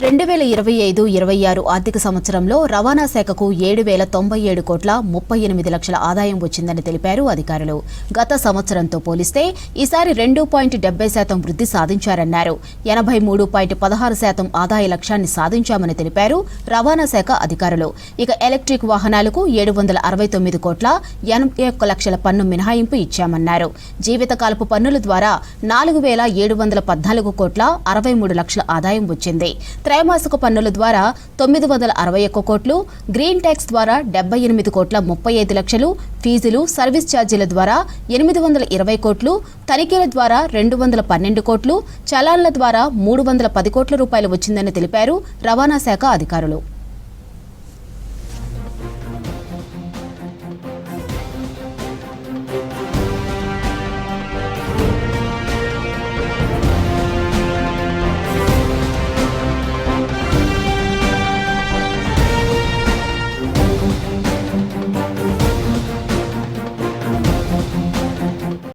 2025-26 ఆర్థిక సంవత్సరంలో రవాణా శాఖకు 7,097 కోట్ల 38 లక్షల ఆదాయం వచ్చిందని తెలిపారు అధికారులు. గత సంవత్సరంతో పోలిస్తే ఈసారి 2.70% వృద్ధి సాధించారన్నారు. 83.16% ఆదాయ లక్ష్యాన్ని సాధించామని తెలిపారు రవాణా శాఖ అధికారులు. ఇక ఎలక్ట్రిక్ వాహనాలకు 769 కోట్ల 81 లక్షల పన్ను మినహాయింపు ఇచ్చామన్నారు. జీవితకాలపు పన్నుల ద్వారా 4,714 కోట్ల 63 లక్షల ఆదాయం వచ్చింది. త్రైమాసిక పన్నుల ద్వారా 961 కోట్లు, గ్రీన్ ట్యాక్స్ ద్వారా 78 కోట్ల 35 లక్షలు, ఫీజులు సర్వీస్ ఛార్జీల ద్వారా 820 కోట్లు, తనిఖీల ద్వారా 212 కోట్లు, చలాన్ల ద్వారా 310 కోట్ల రూపాయలు వచ్చిందని తెలిపారు రవాణా శాఖ అధికారులు.